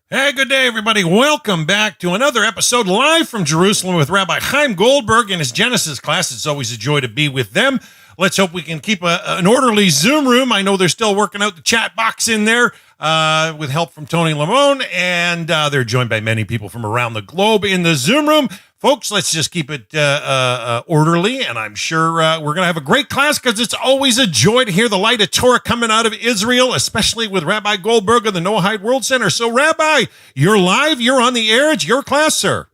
Hey, good day, everybody. Welcome back to another episode live from Jerusalem with Rabbi Chaim Goldberg and his Genesis class. It's always a joy to be with them. Let's hope we can keep an orderly Zoom room. I know they're still working out the chat box in there with help from Tony Lamone, and they're joined by many people from around the globe in the Zoom room. Folks, let's just keep it orderly, and I'm sure we're going to have a great class because it's always a joy to hear the light of Torah coming out of Israel, especially with Rabbi Goldberg of the Noahide World Center. So, Rabbi, you're live, you're on the air, it's your class, sir.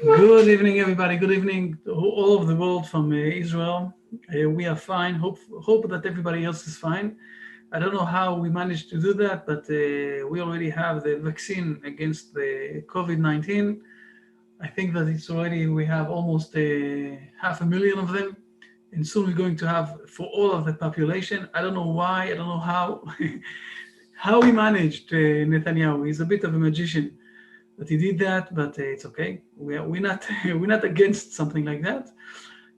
Good evening, everybody. Good evening to all over the world from Israel. We are fine. Hope that everybody else is fine. I don't know how we managed to do that, but we already have the vaccine against the COVID-19. I think that we have almost 500,000 of them, and soon we're going to have for all of the population. I don't know why, I don't know how, how he managed Netanyahu. He's a bit of a magician that he did that, but it's okay. We're not against something like that,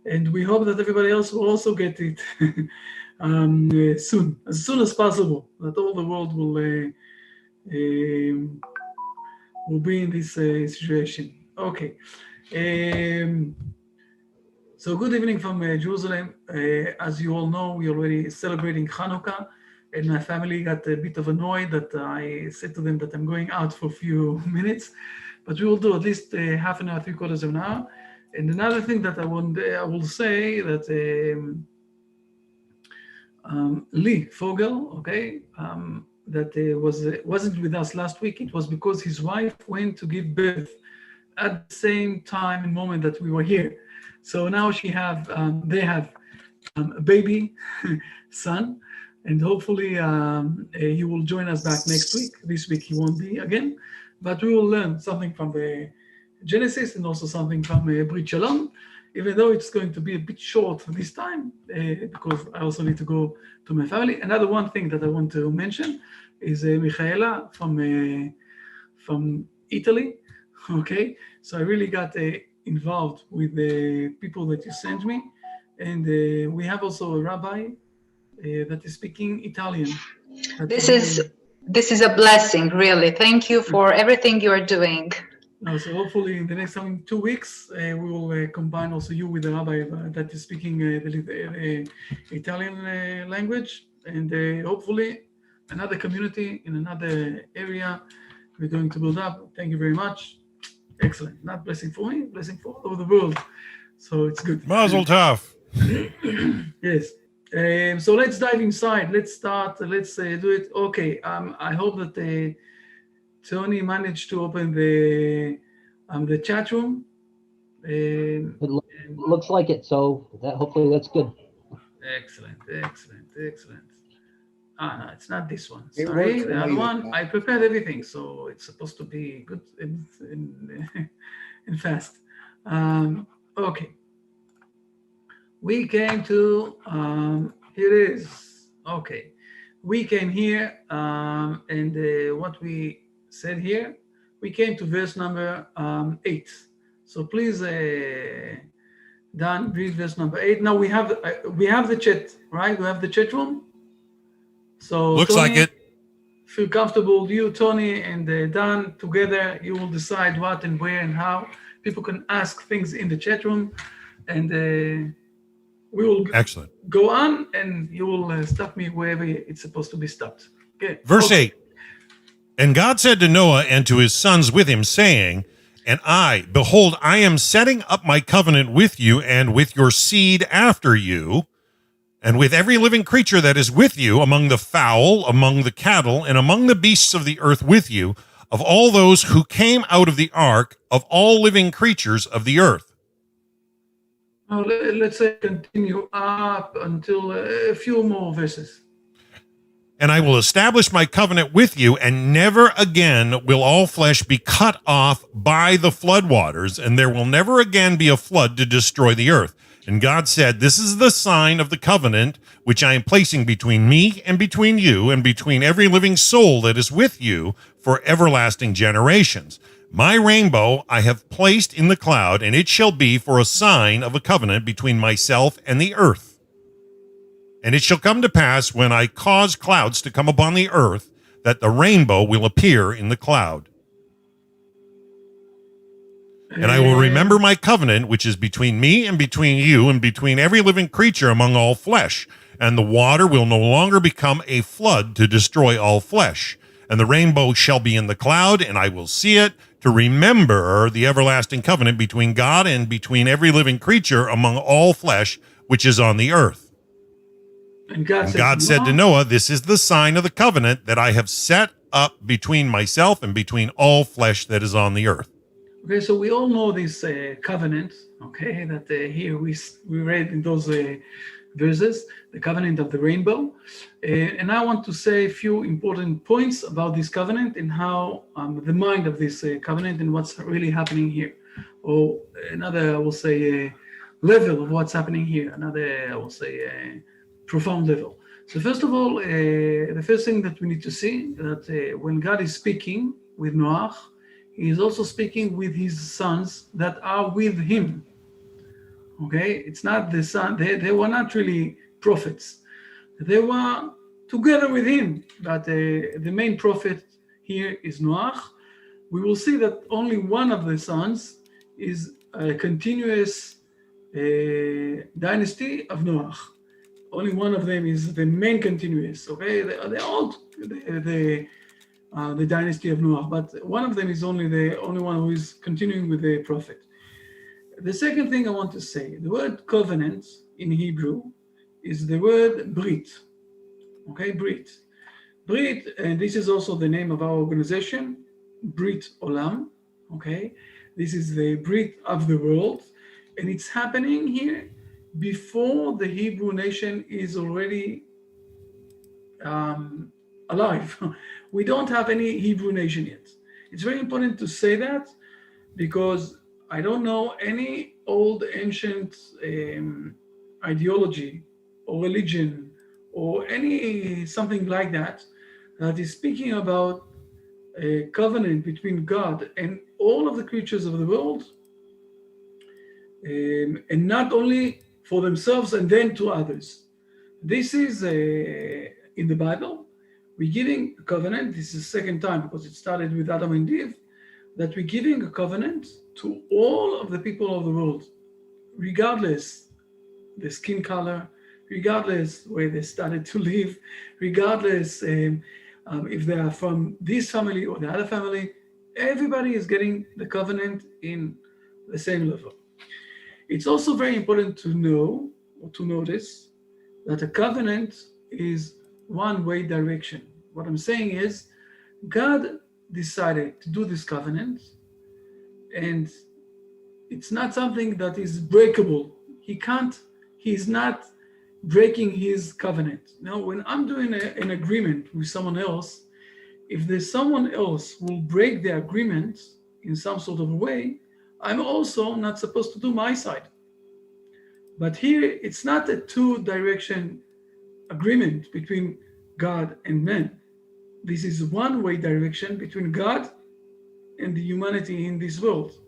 and we hope that everybody else will also get it soon as possible. That all the world will be in this situation. Okay, so good evening from Jerusalem. As you all know, we're already celebrating Hanukkah, and my family got a bit of annoyed that I said to them that I'm going out for a few minutes, but we will do at least half an hour, 3/4 of an hour. And another thing that I will say that Lee Fogel, okay, that wasn't with us last week. It was because his wife went to give birth at the same time and moment that we were here. So now they have a baby son, and hopefully he will join us back next week. This week he won't be again, but we will learn something from the Genesis and also something from Brit Shalom, even though it's going to be a bit short this time because I also need to go to my family. Another one thing that I want to mention is Michaela from Italy. Okay, so I really got involved with the people that you sent me, and we have also a rabbi that is speaking Italian. This is a blessing, really. Thank you for everything you are doing. So hopefully in the next coming 2 weeks, we will combine also you with the rabbi that is speaking the Italian language, and hopefully another community in another area we're going to build up. Thank you very much. Excellent. Not blessing for me, blessing for all over the world. So it's good. Mazel tov. Yes. So let's dive inside. Let's start. Let's do it. Okay. I hope that Tony managed to open the chat room. It looks like it. So hopefully that's good. Excellent. No, it's not this one. Sorry, the other one. I prepared everything, so it's supposed to be good and fast. Okay. We came to, here it is. Okay. We came here, and what we said here, we came to verse number 8. So please, Dan, read verse number 8. Now we have the chat, right? We have the chat room. So looks Tony, like it. Feel comfortable. You, Tony, and Dan together, you will decide what and where and how. People can ask things in the chat room, and we will go on, and you will stop me wherever it's supposed to be stopped. Okay. Verse 8. And God said to Noah and to his sons with him, saying, And behold, I am setting up my covenant with you and with your seed after you, and with every living creature that is with you, among the fowl, among the cattle, and among the beasts of the earth with you, of all those who came out of the ark, of all living creatures of the earth. Now, let's continue up until a few more verses. And I will establish my covenant with you, and never again will all flesh be cut off by the floodwaters, and there will never again be a flood to destroy the earth. And God said, This is the sign of the covenant which I am placing between me and between you and between every living soul that is with you for everlasting generations. My rainbow I have placed in the cloud, and it shall be for a sign of a covenant between myself and the earth. And it shall come to pass when I cause clouds to come upon the earth, that the rainbow will appear in the cloud. And I will remember my covenant, which is between me and between you and between every living creature among all flesh. And the water will no longer become a flood to destroy all flesh. And the rainbow shall be in the cloud, and I will see it, to remember the everlasting covenant between God and between every living creature among all flesh, which is on the earth. And God said to Noah, this is the sign of the covenant that I have set up between myself and between all flesh that is on the earth. Okay, so we all know this covenant, okay, that here we read in those verses, the covenant of the rainbow. And I want to say a few important points about this covenant and how the mind of this covenant and what's really happening here. Or another, I will say, level of what's happening here. Another, I will say, profound level. So first of all, the first thing that we need to see that when God is speaking with Noah, he is also speaking with his sons that are with him. Okay, it's not the son, they were not really prophets. They were together with him, but the main prophet here is Noah. We will see that only one of the sons is a continuous dynasty of Noah. Only one of them is the main continuous, okay? They're all the dynasty of Noah, but one of them is only one who is continuing with the prophet. The second thing I want to say, the word covenant in Hebrew is the word Brit. Okay, Brit. Brit, and this is also the name of our organization, Brit Olam. Okay, this is the Brit of the world, and it's happening here before the Hebrew nation is already alive. We don't have any Hebrew nation yet. It's very important to say that because I don't know any old ancient ideology or religion or any something like that that is speaking about a covenant between God and all of the creatures of the world, and not only for themselves and then to others. This is in the Bible. We're giving a covenant. This is the second time because it started with Adam and Eve, that we're giving a covenant to all of the people of the world, regardless the skin color, regardless where they started to live, regardless if they are from this family or the other family. Everybody is getting the covenant in the same level. It's also very important to know or to notice that a covenant is one-way direction. What I'm saying is God decided to do this covenant, and it's not something that is breakable. He's not breaking his covenant. Now, when I'm doing an agreement with someone else, if there's someone else who will break the agreement in some sort of a way, I'm also not supposed to do my side. But here, it's not a two-direction agreement between God and man. This is one-way direction between God and the humanity in this world.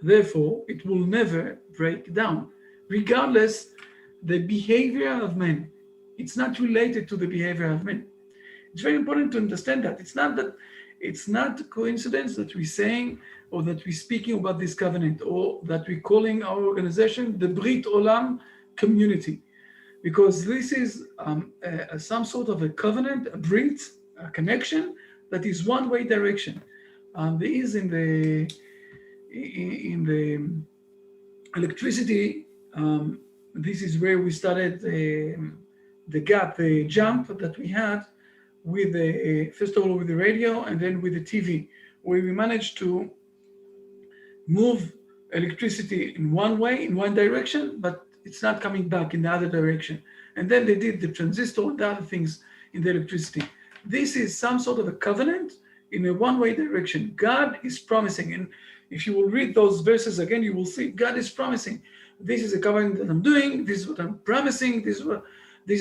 Therefore, it will never break down, regardless the behavior of men. It's not related to the behavior of men. It's very important to understand that. It's not a coincidence that we're saying or that we're speaking about this covenant or that we're calling our organization the Brit Olam community, because this is some sort of a covenant, a Brit, a connection that is one-way direction. There is in the electricity, this is where we started the jump that we had with first of all with the radio and then with the TV, where we managed to move electricity in one way, in one direction, but it's not coming back in the other direction. And then they did the transistor and the other things in the electricity. This is some sort of a covenant in a one-way direction. God is promising, and if you will read those verses again, you will see God is promising. This is a covenant that I'm doing. This is what I'm promising. This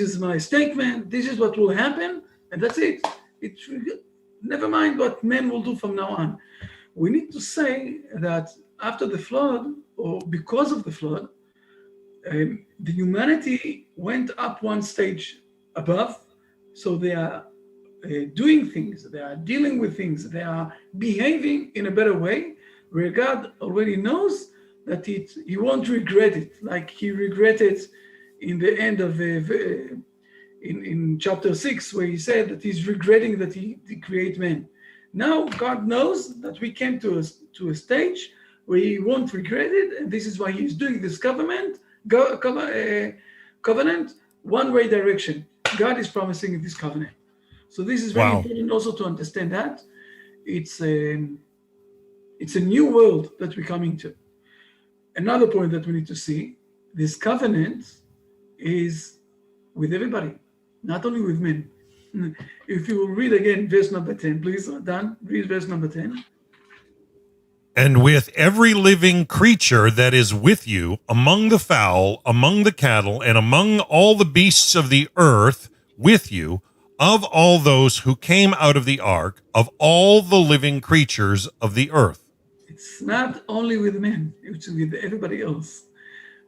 is my statement. This is what will happen, and that's it. Never mind what men will do from now on. We need to say that after the flood, or because of the flood, the humanity went up one stage above, so they are doing things, they are dealing with things, they are behaving in a better way, where God already knows that he won't regret it, like he regretted in the end of in chapter 6, where he said that he's regretting that he create man. Now God knows that we came to a stage where he won't regret it, and this is why he's doing this covenant, one-way direction. God is promising this covenant. So this is very important also to understand that it's a new world that we're coming to. Another point that we need to see, this covenant is with everybody, not only with men. If you will read again verse number 10, please, Dan, read verse number 10. And with every living creature that is with you, among the fowl, among the cattle, and among all the beasts of the earth with you, of all those who came out of the ark, of all the living creatures of the earth. It's not only with men, it's with everybody else,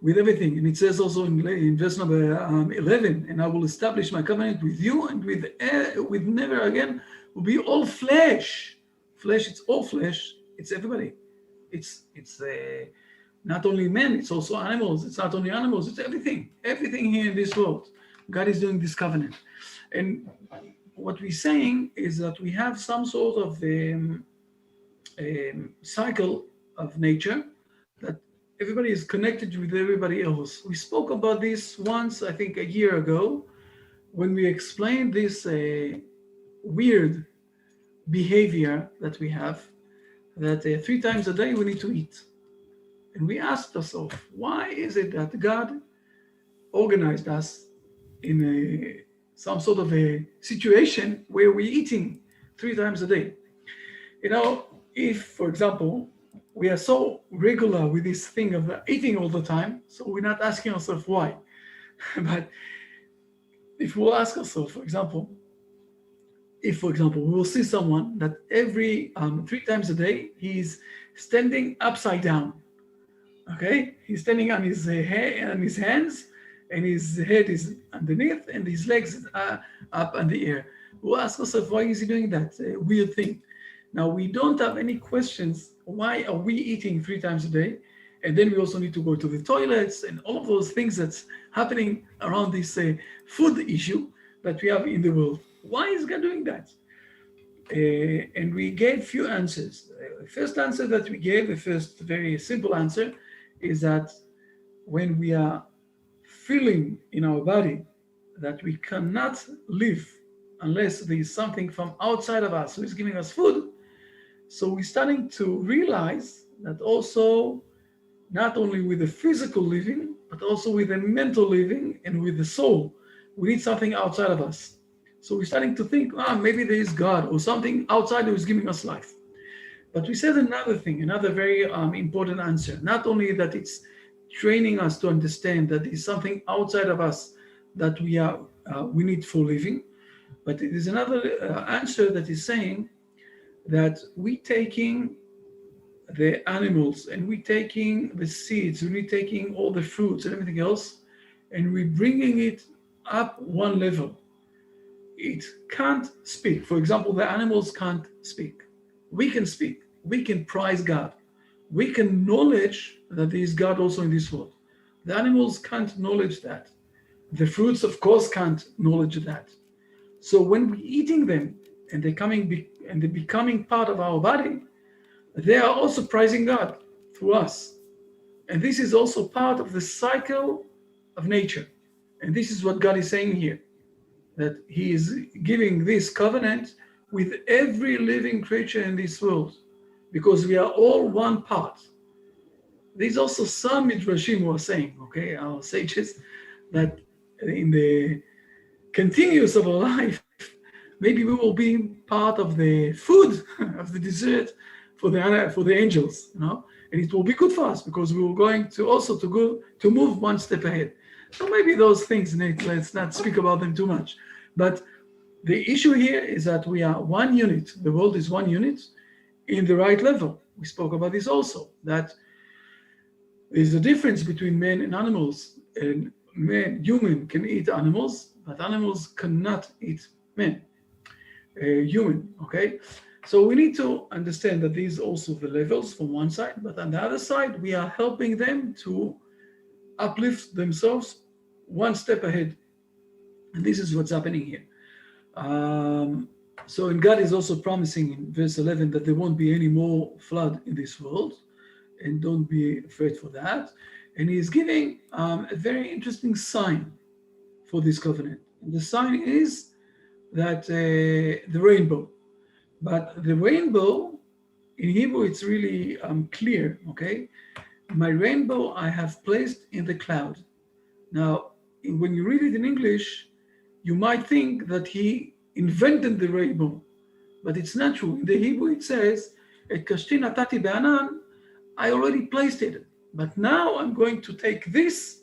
with everything. And it says also in verse number 11, and I will establish my covenant with you and with never again will be all flesh. Flesh, it's all flesh. It's everybody. It's not only men, it's also animals. It's not only animals, it's everything. Everything here in this world. God is doing this covenant. And what we're saying is that we have some sort of cycle of nature that everybody is connected with everybody else. We spoke about this once, I think a year ago, when we explained this weird behavior that we have, that 3 times a day we need to eat. And we asked ourselves, why is it that God organized us in some sort of a situation where we're eating 3 times a day? You know, if, for example, we are so regular with this thing of eating all the time, so we're not asking ourselves why. But if we'll ask ourselves, for example, we will see someone that every 3 times a day, he's standing upside down. Okay? He's standing on his hands, and his head is underneath, and his legs are up in the air. We'll ask ourselves, why is he doing that weird thing? Now, we don't have any questions. Why are we eating 3 times a day? And then we also need to go to the toilets and all of those things that's happening around this food issue that we have in the world. Why is God doing that? And we gave few answers. The first answer that we gave, the first very simple answer, is that when we are feeling in our body that we cannot live unless there is something from outside of us who is giving us food, so we're starting to realize that also not only with the physical living, but also with the mental living and with the soul, we need something outside of us. So we're starting to think, maybe there is God or something outside who is giving us life. But we said another thing, another very important answer. Not only that it's training us to understand that there's something outside of us that we need for living, but it is another answer that is saying that we taking the animals and we taking the seeds, and we taking all the fruits and everything else, and we bringing it up one level. It can't speak. For example, the animals can't speak. We can speak. We can praise God. We can acknowledge that there is God also in this world. The animals can't acknowledge that. The fruits, of course, can't acknowledge that. So when we're eating them and they're becoming part of our body, they are also praising God through us. And this is also part of the cycle of nature. And this is what God is saying here, that he is giving this covenant with every living creature in this world, because we are all one part. There's also some midrashim who are saying, okay, our sages, that in the continuous of our life, maybe we will be part of the food, of the dessert for the angels, and it will be good for us because we were going to also to move one step ahead. So maybe those things, Nate, let's not speak about them too much. But the issue here is that we are one unit. The world is one unit in the right level. We spoke about this also, that there's a difference between men and animals. And human can eat animals, but animals cannot eat men. human, okay? So we need to understand that these also the levels from one side, but on the other side, we are helping them to uplift themselves one step ahead. And this is what's happening here. So, and God is also promising in verse 11 that there won't be any more flood in this world, and don't be afraid for that. And He is giving a very interesting sign for this covenant. And the sign is that the rainbow. But the rainbow, in Hebrew, it's really clear, okay? My rainbow I have placed in the cloud. Now, when you read it in English, you might think that He invented the rainbow, but it's not true. In the Hebrew, it says, "Et kashti natati be'anan," I already placed it, but now I'm going to take this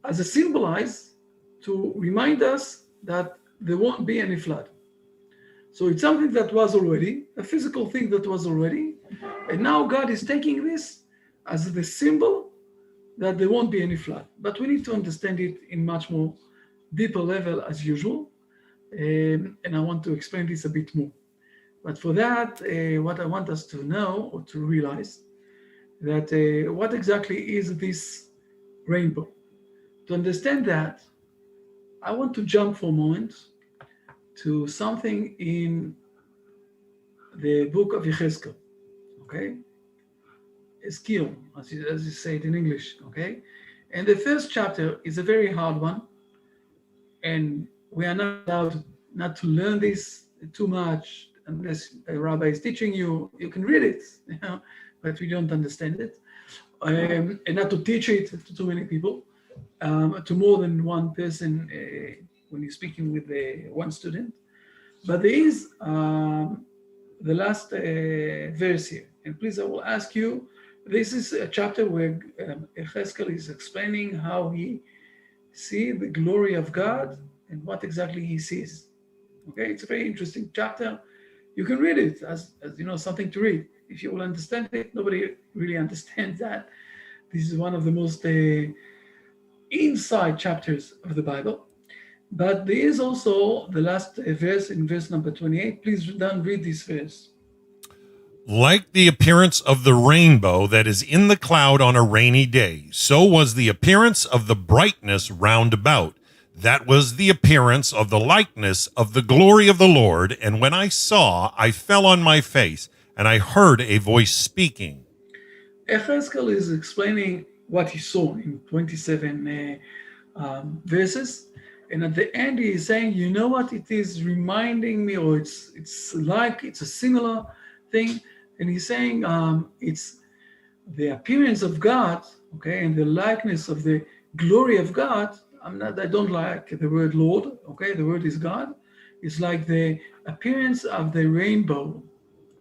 as a symbolize to remind us that there won't be any flood. So it's something that was already, a physical thing that was already, and now God is taking this as the symbol that there won't be any flood. But we need to understand it in much more deeper level as usual, and I want to explain this a bit more. But for that, what I want us to know or to realize that what exactly is this rainbow. To understand that, I want to jump for a moment to something in the book of Yechezkel, okay? Ezekiel, as you say it in English, okay? And the first chapter is a very hard one, and we are not allowed not to learn this too much unless a rabbi is teaching you. You can read it, you know, but we don't understand it, and not to teach it to too many people, to more than one person when you're speaking with one student. But there is the last verse here, and please, I will ask you. This is a chapter where Yechezkel is explaining how he sees the glory of God and what exactly he sees. Okay, it's a very interesting chapter. You can read it as you know, something to read. If you will understand it, nobody really understands that. This is one of the most inside chapters of the Bible. But there is also the last verse in verse number 28. Please don't read this verse. Like the appearance of the rainbow that is in the cloud on a rainy day, so was the appearance of the brightness round about. That was the appearance of the likeness of the glory of the Lord. And when I saw, I fell on my face, and I heard a voice speaking. Yechezkel is explaining what he saw in 27 verses. And at the end, he is saying, you know what it is reminding me, or it's a similar thing. And he's saying it's the appearance of God, okay, and the likeness of the glory of God. I don't like the word Lord, okay, the word is God. It's like the appearance of the rainbow.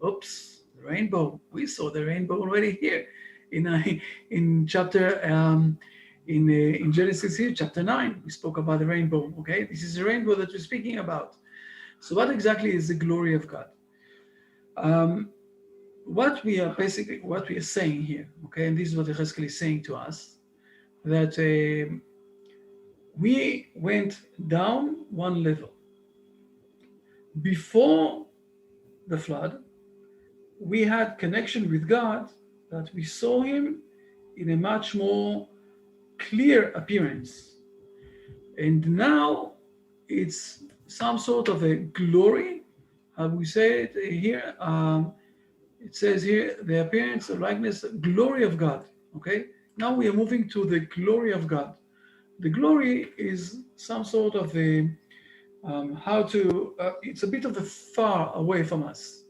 Oops, the rainbow. We saw the rainbow already here in chapter in Genesis here, chapter 9. We spoke about the rainbow, okay? This is the rainbow that we're speaking about. So what exactly is the glory of God? What we are saying here, okay, and this is what Yechezkel is saying to us, that we went down one level. Before the flood, we had connection with God, that we saw Him in a much more clear appearance. And now it's some sort of a glory, how we say it here, it says here, the appearance, the likeness, glory of God, okay? Now we are moving to the glory of God. The glory is some sort of a, it's a bit of a far away from us.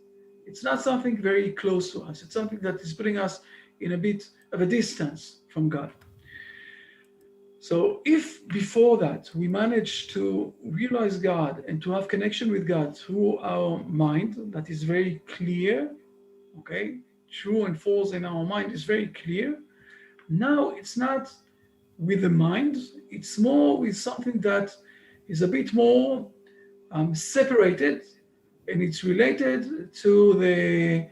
It's not something very close to us. It's something that is putting us in a bit of a distance from God. So if before that we manage to realize God and to have connection with God through our mind, that is very clear, okay, true and false in our mind is very clear. Now it's not with the mind, it's more with something that is a bit more separated, and it's related to the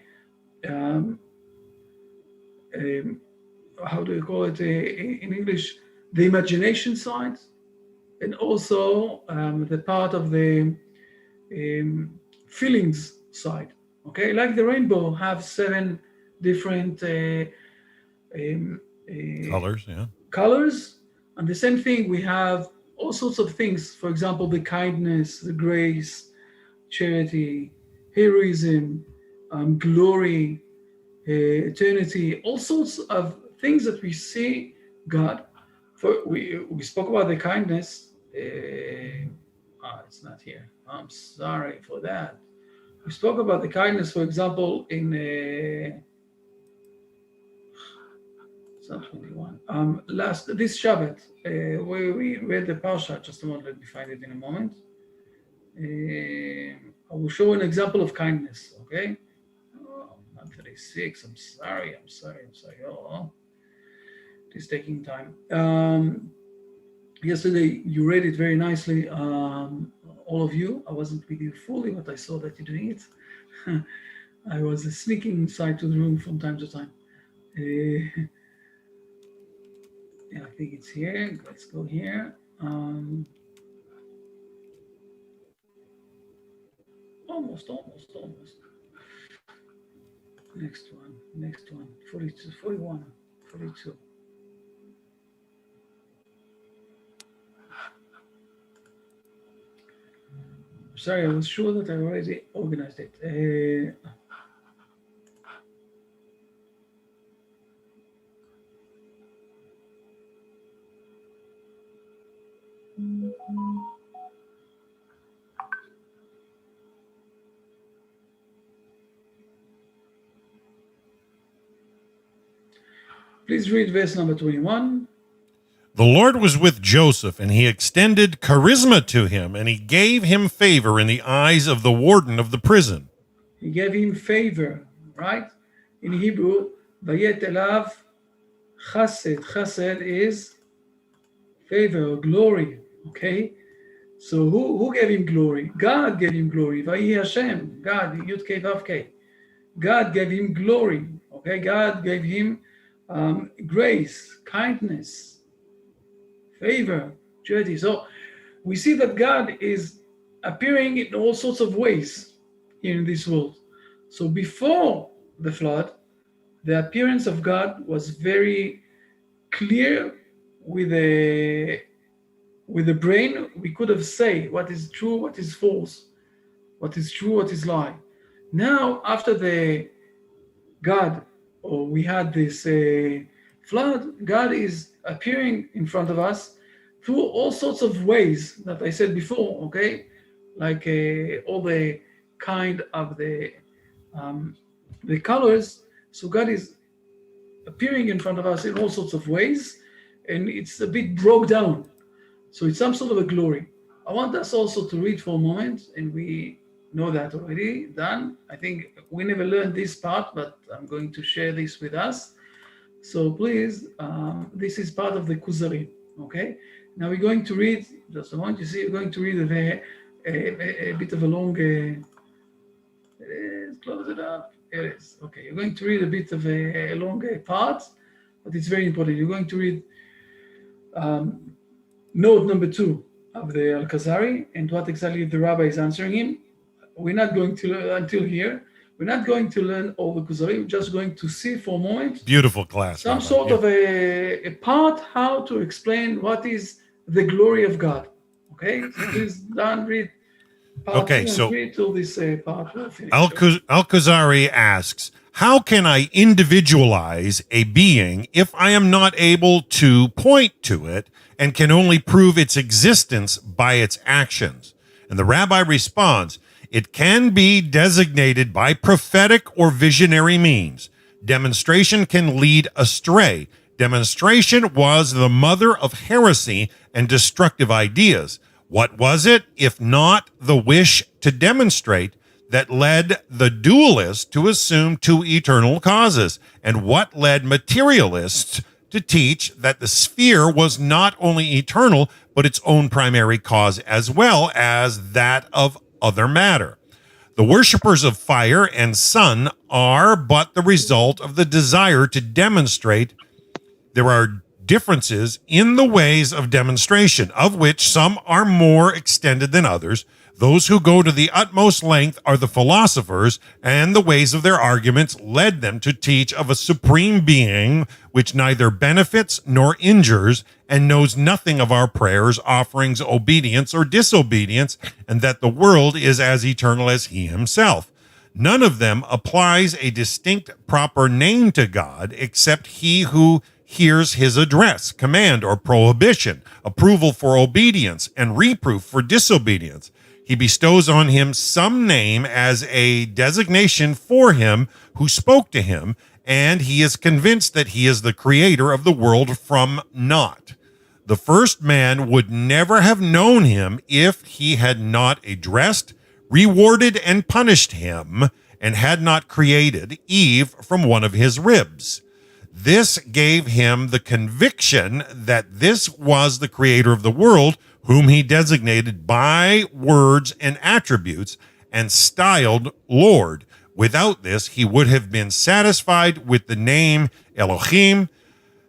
how do you call it in English, the imagination side, and also the part of the feelings side. Okay, like the rainbow have 7 different Colors, yeah. colors, and the same thing we have all sorts of things. For example, the kindness, the grace, charity, heroism, glory, eternity, all sorts of things that we see God. We spoke about the kindness. It's not here. I'm sorry for that. We spoke about the kindness, for example, in Psalm 21. This Shabbat, where we read the Parsha. Just a moment, let me find it in a moment. I will show an example of kindness, okay? Oh, not 36. I'm sorry. Oh, it is taking time. Yesterday, you read it very nicely, all of you. I wasn't with you fully, but I saw that you're doing it. I was sneaking inside to the room from time to time. Yeah, I think it's here. Let's go here. Almost. Next one. 42, 41, 42. Sorry, I was sure that I already organized it. Please read verse number 21. The Lord was with Joseph, and he extended charisma to him, and he gave him favor in the eyes of the warden of the prison. He gave him favor, right? In Hebrew, vayet elav chesed. Chesed is favor, glory, okay? So who gave him glory? God gave him glory. Vayi Hashem, God, Yud Kei Vav Kei. God gave him glory, okay? God gave him grace, kindness, favor, charity. So we see that God is appearing in all sorts of ways here in this world. So before the flood, the appearance of God was very clear. With a brain, we could have said what is true, what is false, what is true, what is lie. Now, after we had this flood, God is appearing in front of us through all sorts of ways that I said before, okay? Like all the kind of the colors. So God is appearing in front of us in all sorts of ways, and it's a bit broke down. So it's some sort of a glory. I want us also to read for a moment, and we know that already done. I think we never learned this part, but I'm going to share this with us. So please, this is part of the Kuzari, okay? Now we're going to read, just a moment, you see, we're going to read a bit of a long, close it up, here it is. Okay, you're going to read a bit of a long part, but it's very important. You're going to read note number 2 of the Al-Khazari and what exactly the rabbi is answering him. We're not going to learn until here. We're not going to learn all the Kuzari. We're just going to see for a moment. Beautiful class. Some sort of a part how to explain what is the glory of God. Okay, so please don't read part 2 and 3 till this part will finish. Al-Khazari asks, how can I individualize a being if I am not able to point to it and can only prove its existence by its actions? And the rabbi responds, it can be designated by prophetic or visionary means. Demonstration can lead astray. Demonstration was the mother of heresy and destructive ideas. What was it, if not the wish to demonstrate, that led the dualists to assume 2 eternal causes? And what led materialists to teach that the sphere was not only eternal, but its own primary cause as well as that of other matter? The worshippers of fire and sun are but the result of the desire to demonstrate. There are differences in the ways of demonstration, of which some are more extended than others. Those who go to the utmost length are the philosophers, and the ways of their arguments led them to teach of a supreme being which neither benefits nor injures, and knows nothing of our prayers, offerings, obedience, or disobedience, and that the world is as eternal as he himself. None of them applies a distinct proper name to God except he who hears his address, command, or prohibition, approval for obedience, and reproof for disobedience. He bestows on him some name as a designation for him who spoke to him, and he is convinced that he is the creator of the world from naught. The first man would never have known him if he had not addressed, rewarded, and punished him, and had not created Eve from one of his ribs. This gave him the conviction that this was the creator of the world, whom he designated by words and attributes and styled Lord. Without this, he would have been satisfied with the name Elohim,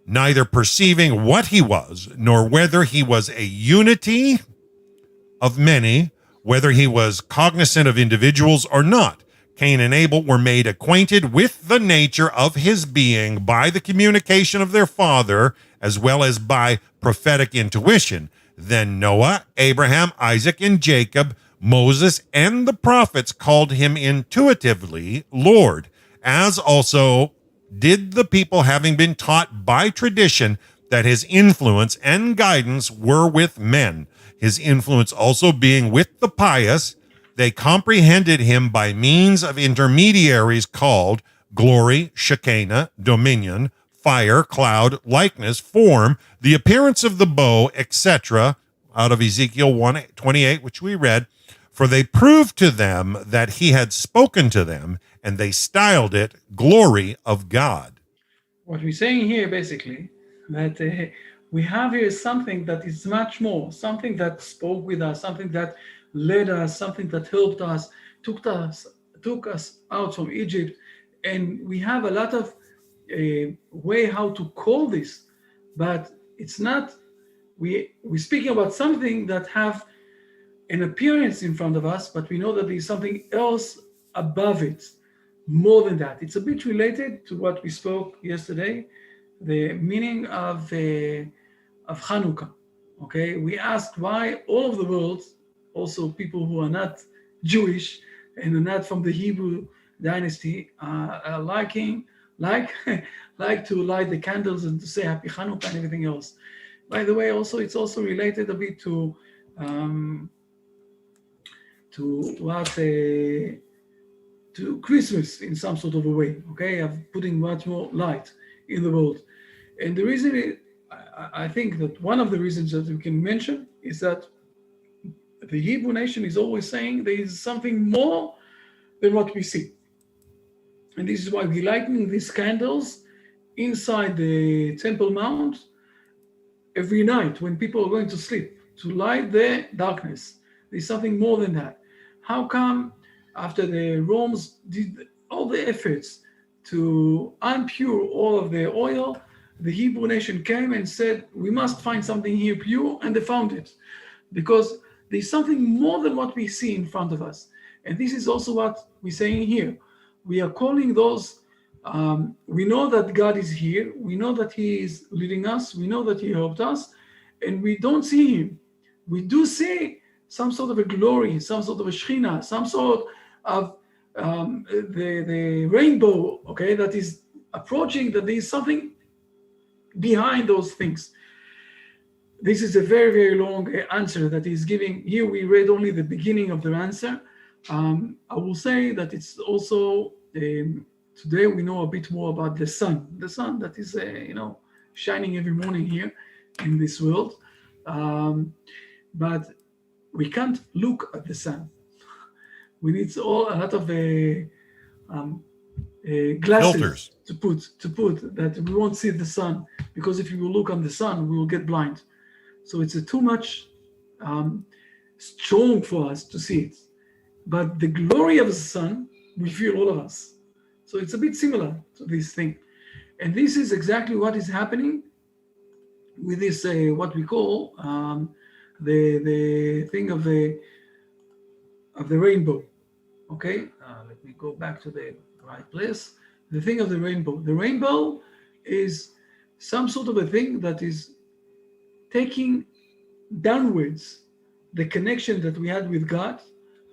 neither perceiving what he was, nor whether he was a unity of many, whether he was cognizant of individuals or not. Cain and Abel were made acquainted with the nature of his being by the communication of their father, as well as by prophetic intuition. Then Noah, Abraham, Isaac, and Jacob, Moses, and the prophets called him intuitively Lord, as also did the people, having been taught by tradition that his influence and guidance were with men. His influence also being with the pious, they comprehended him by means of intermediaries called glory, Shekinah, dominion, fire, cloud, likeness, form, the appearance of the bow, etc., out of Ezekiel 1:28, which we read. For they proved to them that he had spoken to them, and they styled it glory of God. What we're saying here, basically, that we have here something that is much more, something that spoke with us, something that led us, something that helped us, took us out from Egypt, and we have a lot of way how to call this, but it's not. We're speaking about something that have an appearance in front of us, but we know that there's something else above it, more than that. It's a bit related to what we spoke yesterday, the meaning of Hanukkah. Okay, we asked why all of the world, also people who are not Jewish and are not from the Hebrew dynasty, are like to light the candles and to say Happy Hanukkah and everything else. By the way, also it's also related a bit to Christmas in some sort of a way, okay, of putting much more light in the world. And the reason I think that one of the reasons that we can mention is that the Hebrew nation is always saying there is something more than what we see. And this is why we're lighting these candles inside the Temple Mount every night when people are going to sleep, to light the darkness. There's something more than that. How come after the Romans did all the efforts to unpure all of the oil, the Hebrew nation came and said, we must find something here pure, and they found it. Because there's something more than what we see in front of us. And this is also what we're saying here. We are calling those, we know that God is here, we know that he is leading us, we know that he helped us, and we don't see him. We do see some sort of a glory, some sort of a Shekhinah, some sort of the rainbow, okay, that is approaching, that there is something behind those things. This is a very, very long answer that he's giving. Here we read only the beginning of the answer. I will say that it's also, today we know a bit more about the sun that is, shining every morning here in this world. But we can't look at the sun. We need a lot of glasses filters to put that we won't see the sun, because if you look on the sun, we will get blind. So it's too much strong for us to see it. But the glory of the sun, we feel all of us. So it's a bit similar to this thing. And this is exactly what is happening with this what we call the thing of the rainbow. Okay, let me go back to the right place. The thing of the rainbow. The rainbow is some sort of a thing that is taking downwards the connection that we had with God,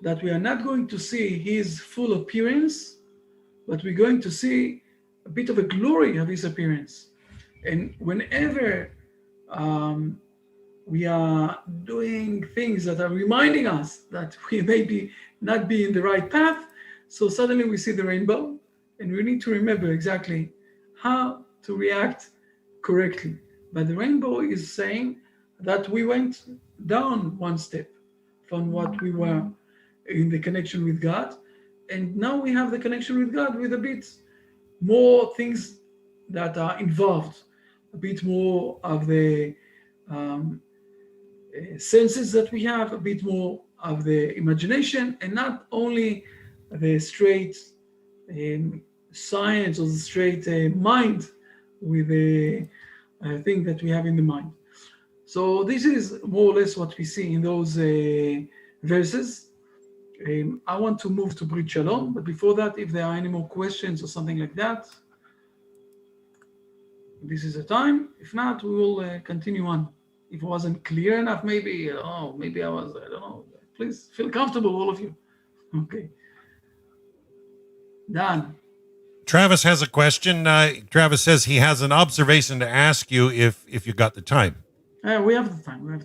that we are not going to see his full appearance, but we're going to see a bit of a glory of his appearance. And whenever we are doing things that are reminding us that we maybe not be in the right path, so suddenly we see the rainbow, and we need to remember exactly how to react correctly. But the rainbow is saying that we went down one step from what we were in the connection with God, and now we have the connection with God with a bit more things that are involved, a bit more of the senses that we have, a bit more of the imagination, and not only the straight science or the straight mind with the thing that we have in the mind. So this is more or less what we see in those verses. I want to move to Brit Shalom, but before that, if there are any more questions or something like that, this is the time. If not, we will continue on. If it wasn't clear enough, maybe I don't know. Please feel comfortable, all of you. Okay. Dan. Travis has a question. Travis says he has an observation to ask you if you got the time. We have the time.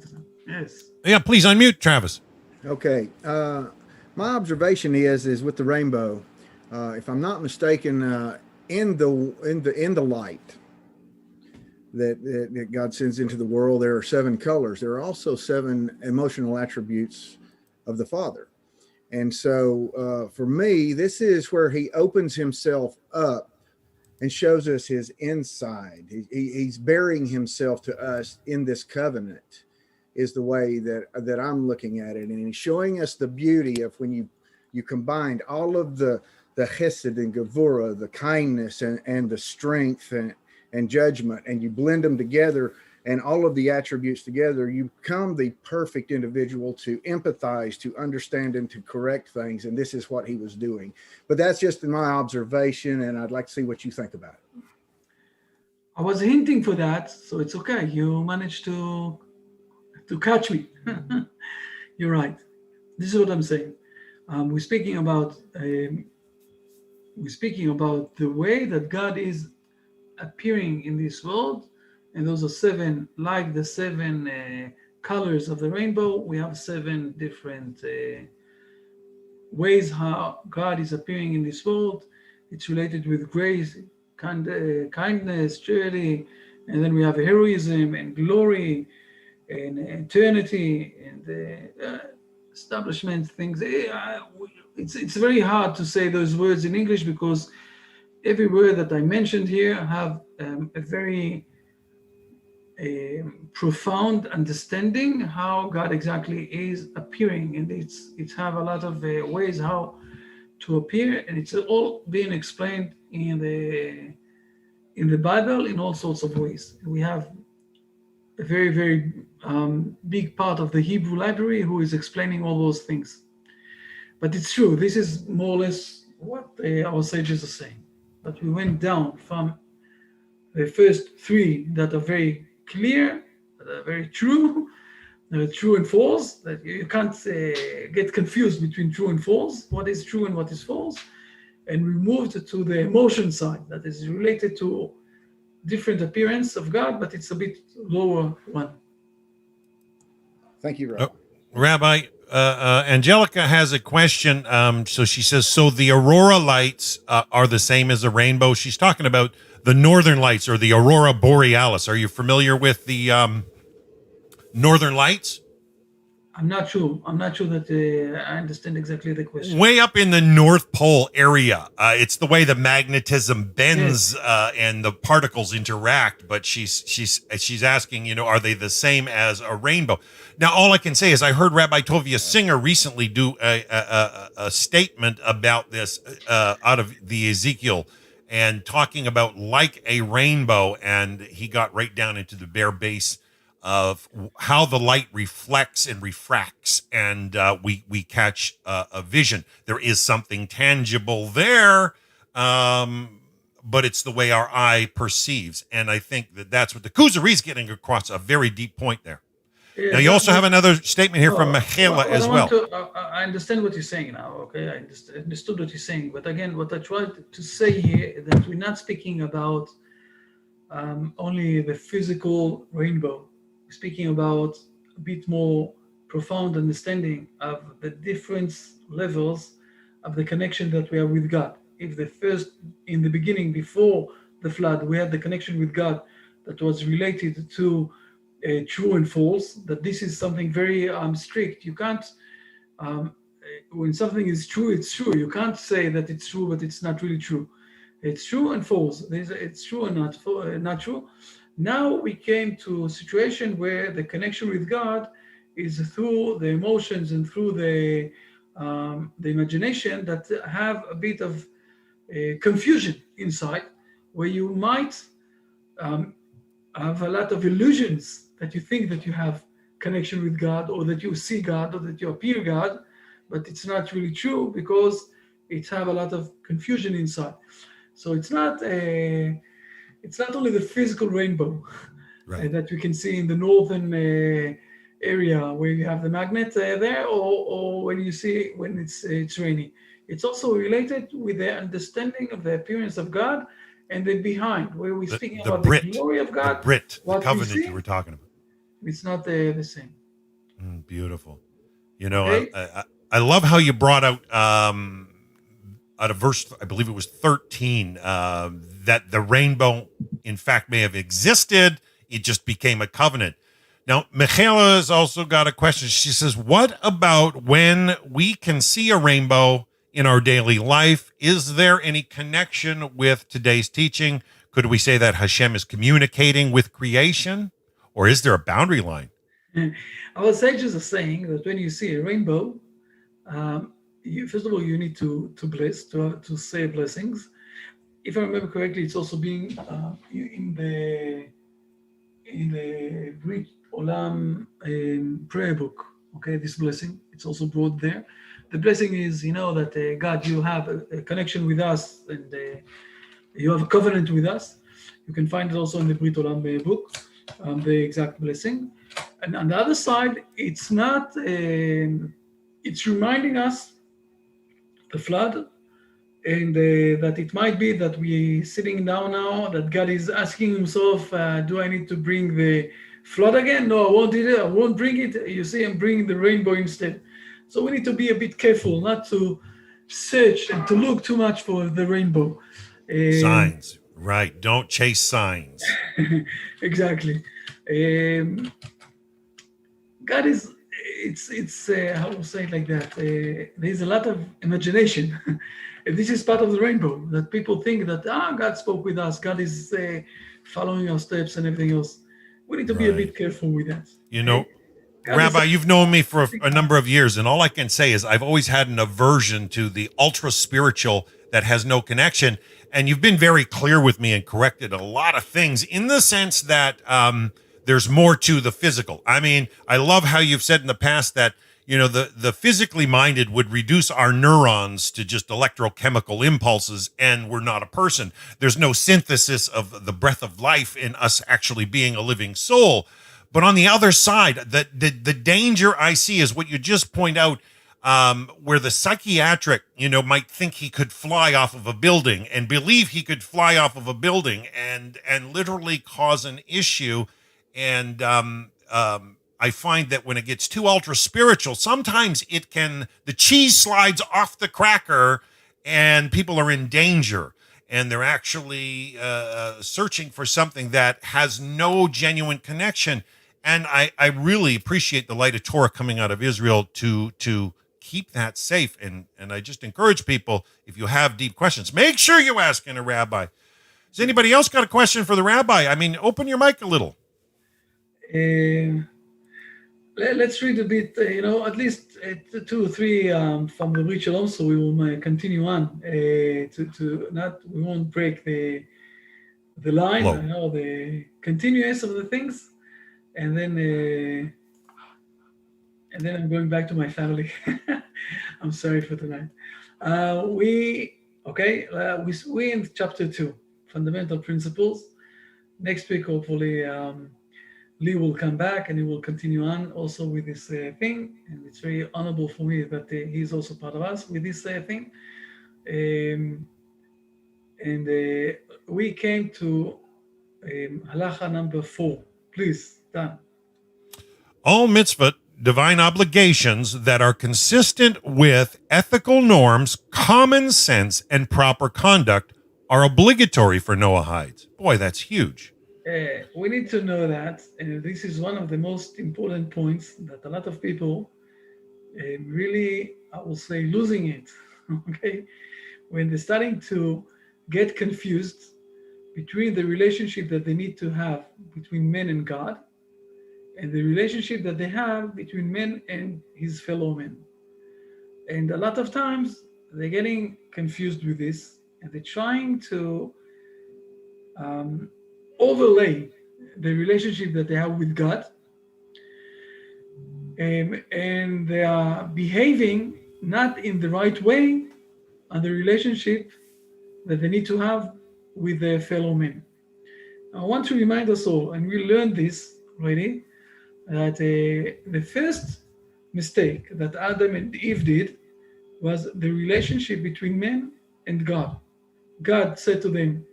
Yes. Yeah, please unmute, Travis. Okay. My observation is with the rainbow, if I'm not mistaken, in the light that God sends into the world, there are 7 colors. There are also 7 emotional attributes of the Father. And so for me, this is where he opens himself up and shows us his inside. He's bearing himself to us in this covenant, is the way that I'm looking at it. And he's showing us the beauty of when you combined all of the chesed and gevurah, the kindness and the strength and judgment, and you blend them together and all of the attributes together, you become the perfect individual to empathize, to understand, and to correct things. And this is what he was doing. But that's just my observation, and I'd like to see what you think about it. I was hinting for that, so it's okay. You managed to catch me. You're right. This is what I'm saying. We're speaking about the way that God is appearing in this world, and those are 7, like the 7 colors of the rainbow. We have 7 different ways how God is appearing in this world. It's related with grace, kindness, charity, and then we have heroism and glory and eternity and establishment things. It's very hard to say those words in English because every word that I mentioned here have a very profound understanding how God exactly is appearing, and it's have a lot of ways how to appear, and it's all being explained in the Bible in all sorts of ways. We have a very, very big part of the Hebrew library who is explaining all those things. But it's true, this is more or less what our sages are saying, that we went down from the first 3 that are very clear, that are very true, true and false, that you can't get confused between true and false, what is true and what is false. And we moved to the emotion side that is related to different appearance of God, but it's a bit lower one. Thank you, Rabbi. Rabbi, Angelica has a question. So she says, so the aurora lights are the same as a rainbow. She's talking about the northern lights or the aurora borealis. Are you familiar with the northern lights? I'm not sure that I understand exactly the question. Way up in the North Pole area. It's the way the magnetism bends and the particles interact. But she's asking, are they the same as a rainbow? Now, all I can say is I heard Rabbi Tovia Singer recently do a statement about this out of the Ezekiel and talking about like a rainbow, and he got right down into the bare base of how the light reflects and refracts, and we catch a vision. There is something tangible there, but it's the way our eye perceives, and I think that's what the Kuzari is getting across, a very deep point there. Yeah, Now, you also have another statement here from Michaela as well. I understand what you're saying now, okay? I understood what you're saying. But again, what I tried to say here is that we're not speaking about only the physical rainbow. We're speaking about a bit more profound understanding of the different levels of the connection that we have with God. If in the beginning, before the flood, we had the connection with God that was related to true and false, that this is something very strict. You can't, when something is true, it's true. You can't say that it's true, but it's not really true. It's true and false. It's true and not true. Now we came to a situation where the connection with God is through the emotions and through the imagination that have a bit of confusion inside, where you might have a lot of illusions that you think that you have connection with God, or that you see God, or that you appear God, but it's not really true because it have a lot of confusion inside. So it's not only the physical rainbow Right. that we can see in the northern area where you have the magnet there, or when it's rainy. It's also related with the understanding of the appearance of God, and then behind, where we're speaking about the glory of God, the covenant you were talking about. It's not the same. Beautiful. You know, Okay. I love how you brought out of verse, I believe it was 13, that the rainbow, in fact, may have existed. It just became a covenant. Now, Michaela has also got a question. She says, what about when we can see a rainbow in our daily life? Is there any connection with today's teaching? Could we say that Hashem is communicating with creation, or is there a boundary line? Our sages are saying that when you see a rainbow, first of all, you need to bless, to say blessings. If I remember correctly, it's also being in the Brit Olam prayer book. Okay, this blessing, it's also brought there. The blessing is, that God, you have a connection with us, and you have a covenant with us. You can find it also in the Brit Olam book, the exact blessing. And on the other side, it's not, it's reminding us the flood, and that it might be that we're sitting down now, that God is asking himself, do I need to bring the flood again? No, I won't do it. I won't bring it. You see, I'm bringing the rainbow instead. So we need to be a bit careful not to search and to look too much for the rainbow. Signs, right. Don't chase signs. Exactly. God is, it's how to say it like that. There's a lot of imagination. This is part of the rainbow, that people think that, God spoke with us. God is following our steps and everything else. We need to be a bit careful with that. Rabbi, you've known me for a number of years, and all I can say is I've always had an aversion to the ultra spiritual that has no connection. And you've been very clear with me and corrected a lot of things in the sense that there's more to the physical. I mean, I love how you've said in the past that, the physically minded would reduce our neurons to just electrochemical impulses, and we're not a person. There's no synthesis of the breath of life in us actually being a living soul. But on the other side, the danger I see is what you just point out, where the psychiatric, might think he could fly off of a building and believe he could fly off of a building and literally cause an issue. And I find that when it gets too ultra spiritual, sometimes the cheese slides off the cracker and people are in danger. And they're actually searching for something that has no genuine connection. And I really appreciate the light of Torah coming out of Israel to keep that safe. And I just encourage people, if you have deep questions, make sure you ask in a rabbi. Has anybody else got a question for the rabbi? I mean, open your mic a little. Let's read a bit, at least 2 or 3 from the Brit Shalom, so we will continue on. We won't break the line, Flow. the continuous of the things, and then I'm going back to my family. I'm sorry for tonight. We in chapter 2, fundamental principles. Next week, hopefully, Lee will come back and he will continue on also with this thing. And it's very honorable for me that he's also part of us with this thing. We came to halacha number 4. Please, Dan. All mitzvot, divine obligations that are consistent with ethical norms, common sense, and proper conduct are obligatory for Noahides. Boy, that's huge. We need to know that, and this is one of the most important points that a lot of people really, I will say, losing it, okay? When they're starting to get confused between the relationship that they need to have between men and God and the relationship that they have between men and his fellow men. And a lot of times they're getting confused with this and they're trying to overlay the relationship that they have with God, and they are behaving not in the right way on the relationship that they need to have with their fellow men. I want to remind us all, and we learned this already, that the first mistake that Adam and Eve did was the relationship between men and God. God said to them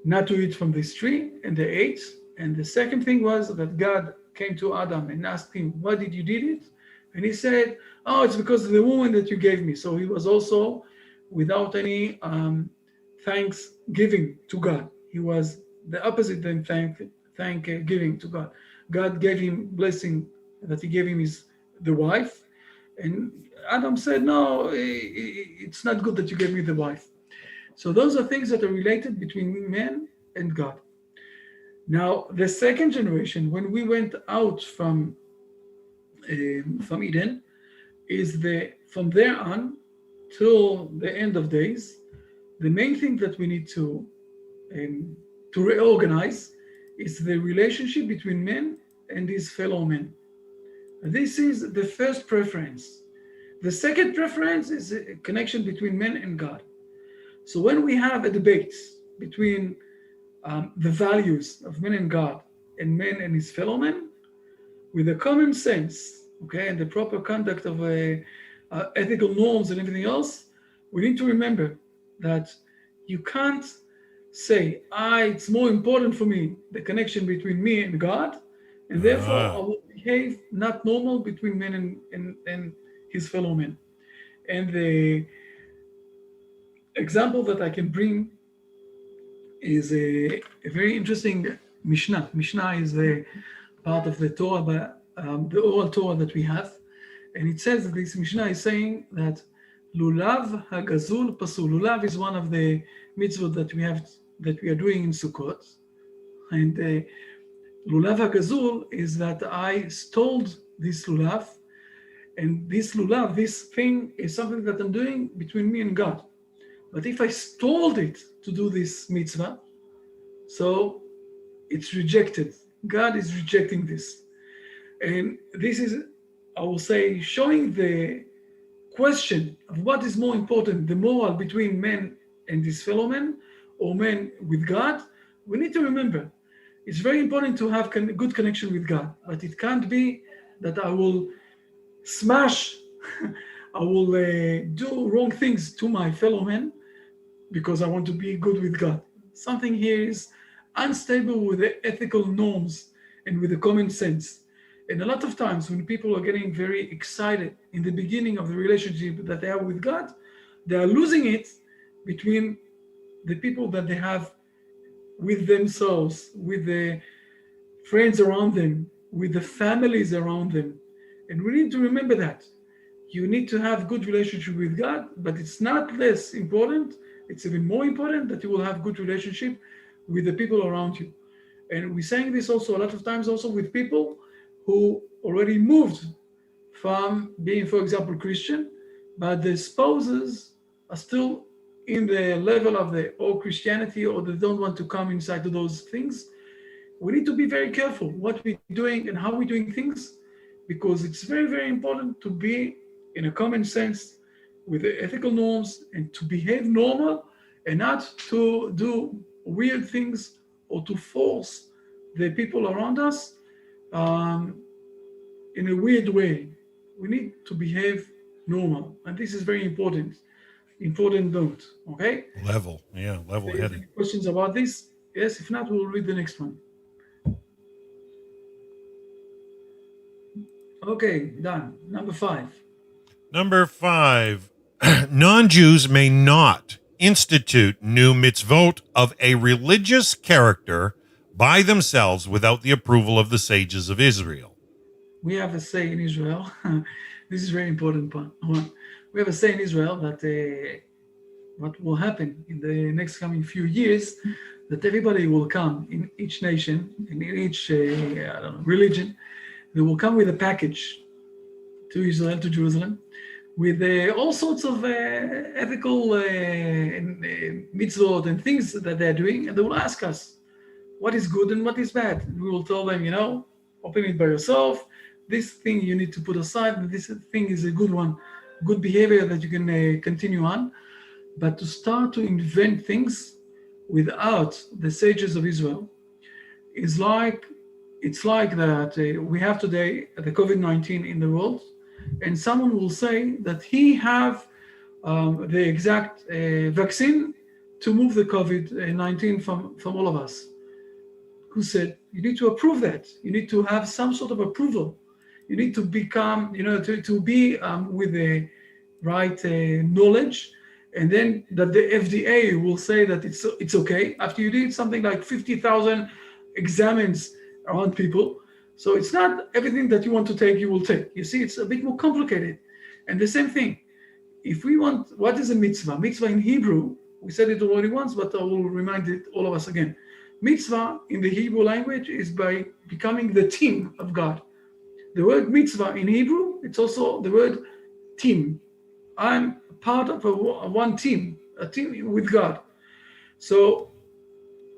not to eat from this tree, and they ate. And the second thing was that God came to Adam and asked him, why did you do it? And he said, oh, it's because of the woman that you gave me. So he was also without any thanksgiving to God. He was the opposite than thanksgiving to God. God gave him blessing that he gave him is the wife. And Adam said, no, it's not good that you gave me the wife. So those are things that are related between men and God. Now, the second generation, when we went out from Eden, is from there on till the end of days, the main thing that we need to reorganize is the relationship between men and his fellow men. This is the first preference. The second preference is a connection between men and God. So when we have a debate between the values of men and God and men and his fellow men, with a common sense, okay, and the proper conduct of ethical norms and everything else, we need to remember that you can't say, it's more important for me, the connection between me and God, and therefore I will behave not normal between men and his fellow men. And the example that I can bring is a very interesting Mishnah. Mishnah is a part of the Torah, the oral Torah that we have. And it says that this Mishnah is saying that Lulav hagazul pasul. Lulav is one of the mitzvot that we are doing in Sukkot. And Lulav hagazul is that I stole this Lulav. And this Lulav, this thing is something that I'm doing between me and God. But if I stole it to do this mitzvah, so it's rejected. God is rejecting this. And this is, I will say, showing the question of what is more important, the moral between men and his fellow men, or men with God. We need to remember, it's very important to have a good connection with God, but it can't be that I will smash, I will do wrong things to my fellow men because I want to be good with God. Something here is unstable with the ethical norms and with the common sense. And a lot of times when people are getting very excited in the beginning of the relationship that they have with God, they are losing it between the people that they have with themselves, with the friends around them, with the families around them. And we need to remember that. You need to have good relationship with God, but it's not less important. It's even more important that you will have good relationship with the people around you. And we're saying this also a lot of times also with people who already moved from being, for example, Christian, but the spouses are still in the level of the or Christianity, or they don't want to come inside to those things. We need to be very careful what we're doing and how we're doing things, because it's very, very important to be in a common sense with the ethical norms and to behave normal and not to do weird things or to force the people around us in a weird way. We need to behave normal, and this is very important note. Okay, level-headed. Any questions about this? Yes, if not, we'll read the next one. Okay, done. Number 5. Number 5, non-Jews may not institute new mitzvot of a religious character by themselves without the approval of the sages of Israel. We have a say in Israel. This is very important part. We have a say in Israel that what will happen in the next coming few years, that everybody will come in each nation, in each religion, they will come with a package to Israel, to Jerusalem, with all sorts of ethical mitzvot and things that they're doing, and they will ask us what is good and what is bad. And we will tell them, open it by yourself. This thing you need to put aside, and this thing is a good one, good behavior that you can continue on. But to start to invent things without the sages of Israel is like, it's like that we have today the COVID-19 in the world, and someone will say that he have the exact vaccine to move the COVID-19 from all of us. Who said, you need to approve that. You need to have some sort of approval. You need to become, to be with the right knowledge, and then that the FDA will say that it's okay after you did something like 50,000 examines around people. So it's not everything that you want to take, you will take. You see, it's a bit more complicated. And the same thing, if we want, what is a mitzvah? Mitzvah in Hebrew, we said it already once, but I will remind it all of us again. Mitzvah in the Hebrew language is by becoming the team of God. The word mitzvah in Hebrew, it's also the word team. I'm part of one team, a team with God. So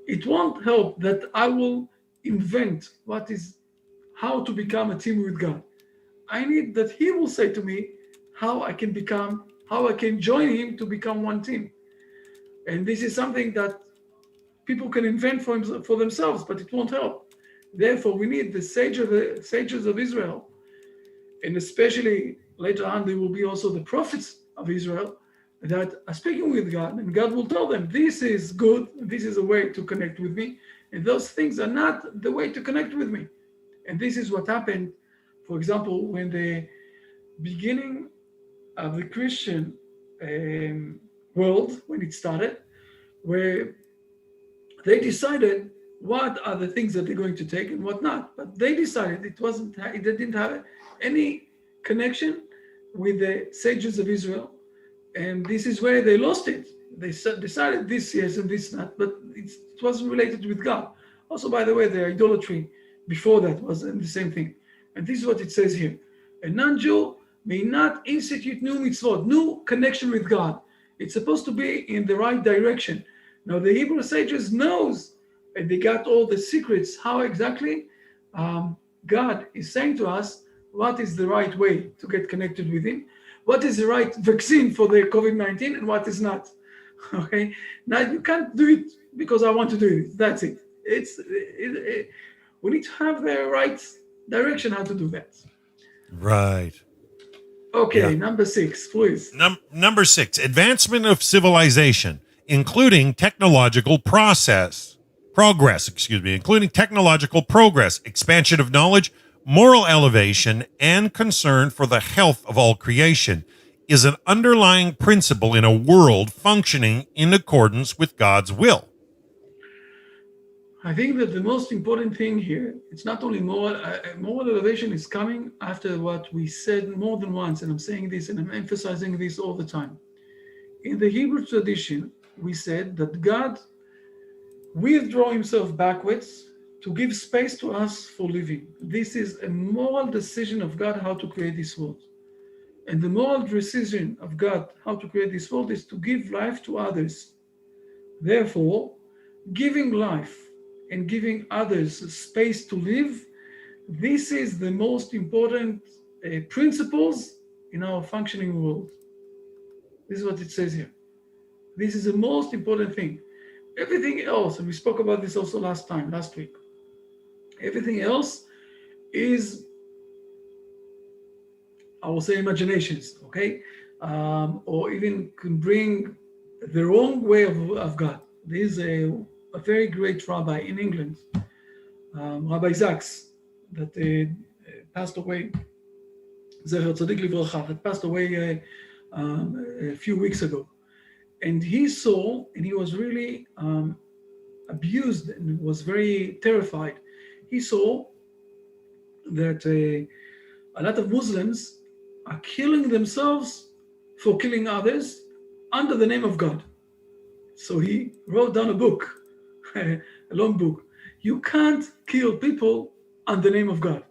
it won't help that I will invent how to become a team with God. I need that He will say to me how I can join Him to become one team. And this is something that people can invent for themselves, but it won't help. Therefore, we need the sages of Israel, and especially later on, there will be also the prophets of Israel that are speaking with God, and God will tell them, this is good, this is a way to connect with me, and those things are not the way to connect with me. And this is what happened, for example, when the beginning of the Christian world, when it started, where they decided what are the things that they're going to take and what not. But they decided it didn't have any connection with the sages of Israel. And this is where they lost it. They decided this yes and this not, but it wasn't related with God. Also, by the way, the idolatry before that was the same thing. And this is what it says here. A non-Jew may not institute new mitzvot, new connection with God. It's supposed to be in the right direction. Now, the Hebrew sages knows, and they got all the secrets, how exactly God is saying to us what is the right way to get connected with Him, what is the right vaccine for the COVID-19, and what is not. Okay, now you can't do it because I want to do it. That's it. We need to have the right direction how to do that. Right. Okay, yeah. Number 6, please. Number 6, advancement of civilization, including technological progress, expansion of knowledge, moral elevation, and concern for the health of all creation, is an underlying principle in a world functioning in accordance with God's will. I think that the most important thing here, it's not only moral elevation is coming after what we said more than once, and I'm saying this and I'm emphasizing this all the time. In the Hebrew tradition, we said that God withdraw Himself backwards to give space to us for living. This is a moral decision of God how to create this world. And the moral decision of God how to create this world is to give life to others. Therefore, giving life and giving others space to live, this is the most important principles in our functioning world. This is what it says here. This is the most important thing. Everything else, and we spoke about this also last week, everything else is, I will say, imaginations, okay? Or even can bring the wrong way of God. There is a very great rabbi in England, Rabbi Sachs, that passed away, Zecher Tzadik Livracha, that passed away a few weeks ago. And he saw, and he was really abused and was very terrified. He saw that a lot of Muslims are killing themselves for killing others under the name of God. So he wrote down a book, a long book. You can't kill people on the name of God,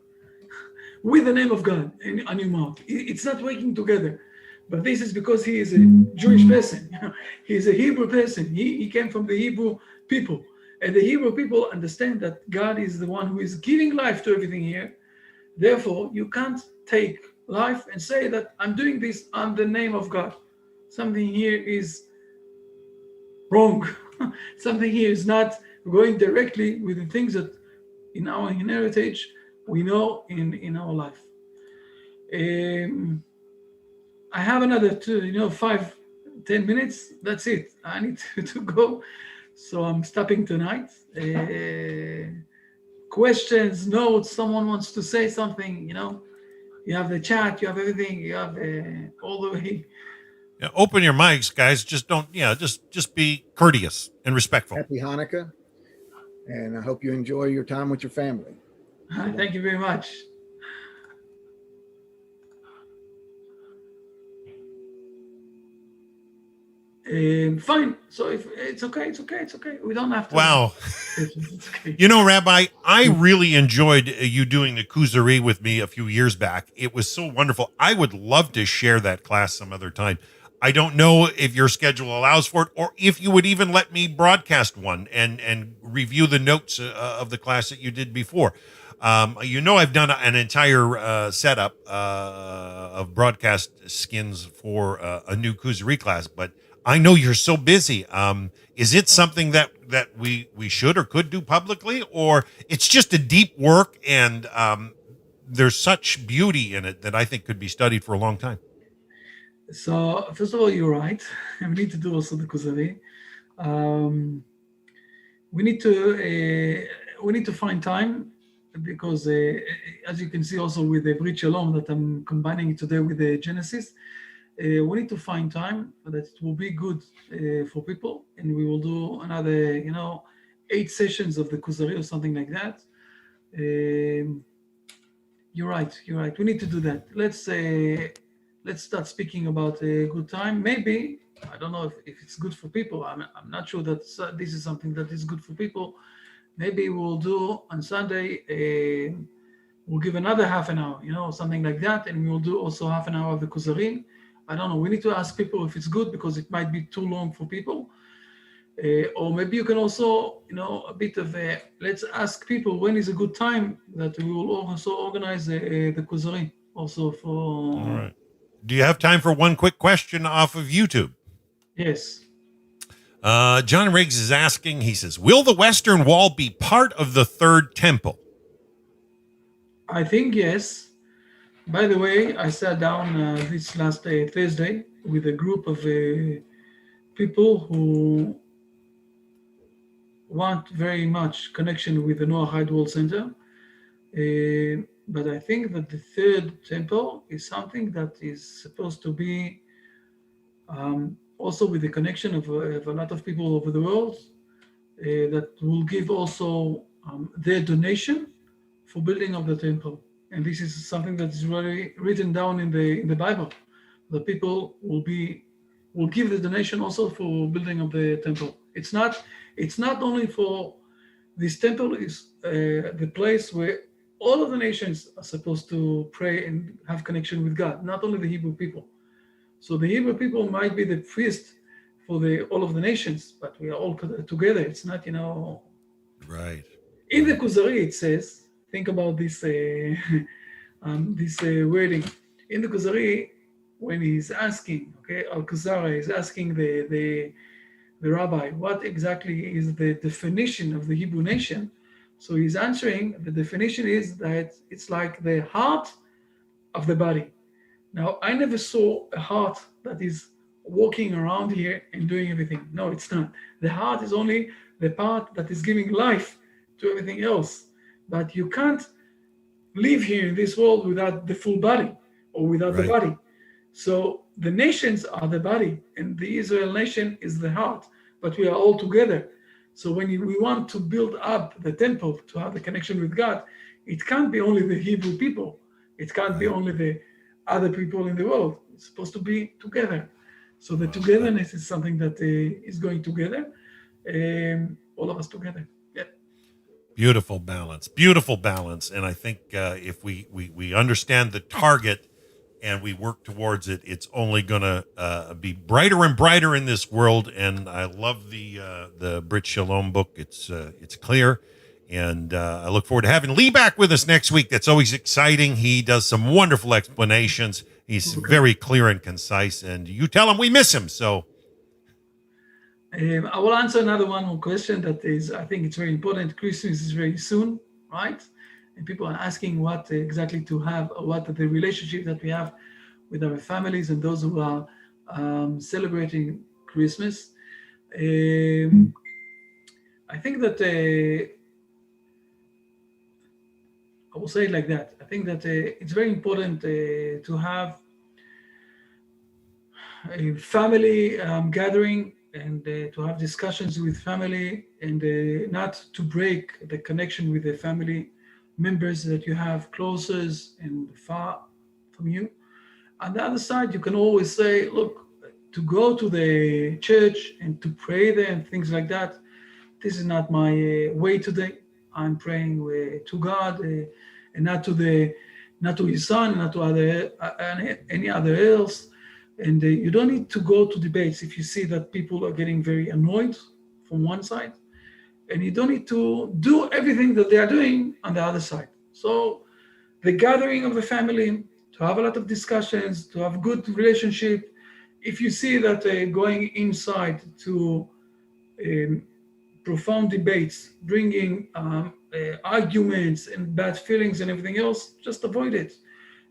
with the name of God on your mouth. It's not working together. But this is because he is a Jewish person. He's a Hebrew person. He came from the Hebrew people. And the Hebrew people understand that God is the one who is giving life to everything here. Therefore, you can't take life and say that I'm doing this on the name of God. Something here is wrong. Something here is not going directly with the things that in our heritage we know in our life. I have another 5-10 minutes. That's it. I need to go. So I'm stopping tonight. Questions, notes, someone wants to say something, you have the chat, you have everything, you have all the way. Yeah, open your mics, guys. Just don't, just be courteous and respectful. Happy Hanukkah. And I hope you enjoy your time with your family. Thank you very much. Fine. So if it's okay. We don't have to. Wow. It's okay. Rabbi, I really enjoyed you doing the kuzari with me a few years back. It was so wonderful. I would love to share that class some other time. I don't know if your schedule allows for it, or if you would even let me broadcast one and review the notes of the class that you did before. I've done an entire setup of broadcast skins for a new kuzari class, but I know you're so busy. Is it something that we should or could do publicly, or it's just a deep work and there's such beauty in it that I think could be studied for a long time? So first of all, you're right. We need to do also the kuzari. We need to find time, because as you can see also with the Brit Shalom that I'm combining it today with the Genesis, we need to find time that it will be good for people, and we will do another 8 sessions of the kuzari or something like that. You're right. We need to do that. Let's start speaking about a good time. Maybe, I don't know if it's good for people. I'm not sure that this is something that is good for people. Maybe we'll do on Sunday, we'll give another half an hour, something like that. And we'll do also half an hour of the kuzari. I don't know. We need to ask people if it's good, because it might be too long for people. Or maybe you can also, a bit of let's ask people when is a good time that we will also organize the kuzari also for. All right. Do you have time for one quick question off of YouTube? Yes. John Riggs is asking, he says, will the Western Wall be part of the third temple? I think yes. By the way, I sat down this last Thursday with a group of people who want very much connection with the Noah Hyde World Center. But I think that the third temple is something that is supposed to be also with the connection of a lot of people over the world that will give also their donation for building of the temple. And this is something that is really written down in the Bible. The people will give the donation also for building of the temple. It's not only for this temple is the place where all of the nations are supposed to pray and have connection with God, not only the Hebrew people. So the Hebrew people might be the priest for all of the nations, but we are all together. It's not, Right. In the Kuzari, it says, think about this wording. In the Kuzari, when he's asking, Al-Kuzari is asking the rabbi, what exactly is the definition of the Hebrew nation? So he's answering, the definition is that it's like the heart of the body. Now, I never saw a heart that is walking around here and doing everything. No, it's not. The heart is only the part that is giving life to everything else. But you can't live here in this world without the full body or without the body. So the nations are the body and the Israel nation is the heart, but we are all together. So when we want to build up the temple to have the connection with God, it can't be only the Hebrew people. It can't be only the other people in the world. It's supposed to be together. So the togetherness is something that is going together, all of us together. Yeah. Beautiful balance. And I think if we understand the target and we work towards it, it's only going to be brighter and brighter in this world. And I love the Brit Shalom book. It's clear. And I look forward to having Lee back with us next week. That's always exciting. He does some wonderful explanations. He's very clear and concise. And you tell him we miss him. So I will answer another one more question that is, I think it's very important. Christmas is very soon, right? And people are asking what exactly to have, what the relationship that we have with our families and those who are celebrating Christmas. I think that I will say it like that. I think that it's very important to have a family gathering and to have discussions with family and not to break the connection with the family members that you have closest and far from you. On the other side, you can always say, look, to go to the church and to pray there and things like that, this is not my way today. I'm praying to God and not to His Son, not to any other else. And you don't need to go to debates if you see that people are getting very annoyed from one side, and you don't need to do everything that they are doing on the other side. So the gathering of the family, to have a lot of discussions, to have good relationship. If you see that going inside to profound debates, bringing arguments and bad feelings and everything else, just avoid it.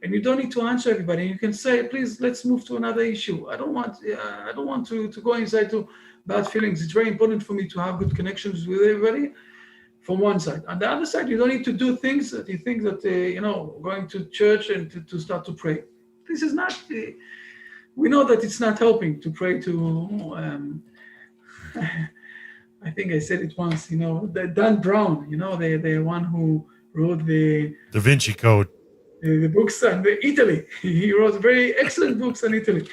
And you don't need to answer everybody. You can say, please, let's move to another issue. I don't want to go inside to bad feelings. It's very important for me to have good connections with everybody from one side. On the other side, you don't need to do things that you think that, going to church and to start to pray. This is not, we know that it's not helping to pray to, I think I said it once, Dan Brown, the one who wrote the Da Vinci Code. The books on Italy. He wrote very excellent books on Italy.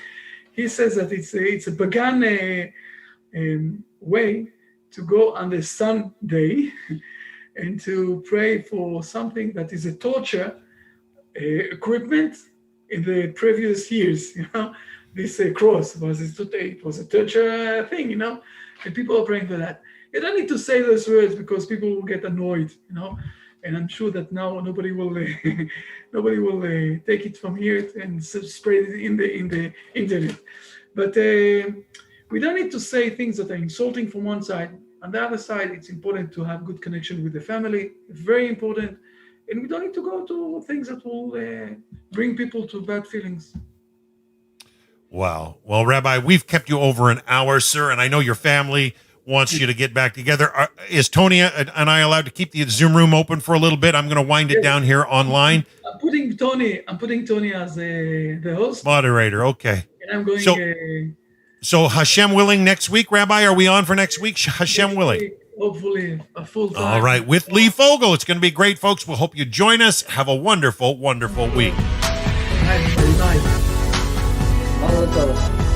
He says that it's a pagan way to go on the Sunday and to pray for something that is a torture equipment in the previous years. This cross was a torture thing, and people are praying for that. You don't need to say those words because people will get annoyed, And I'm sure that now nobody will take it from here and spread it in the internet. But we don't need to say things that are insulting from one side. On the other side, it's important to have good connection with the family. Very important. And we don't need to go to things that will bring people to bad feelings. Wow. Well, Rabbi, we've kept you over an hour, sir, and I know your family wants you to get back together. Is Tony and I allowed to keep the Zoom room open for a little bit? I'm going to wind it down here online. I'm putting Tony as the host. Moderator, okay. And I'm going... So Hashem willing, next week, Rabbi, are we on for next week? Hashem willing. Hopefully a full time. All right, with Lee Fogel. It's going to be great, folks. We'll hope you join us. Have a wonderful, wonderful week. Bye. All right,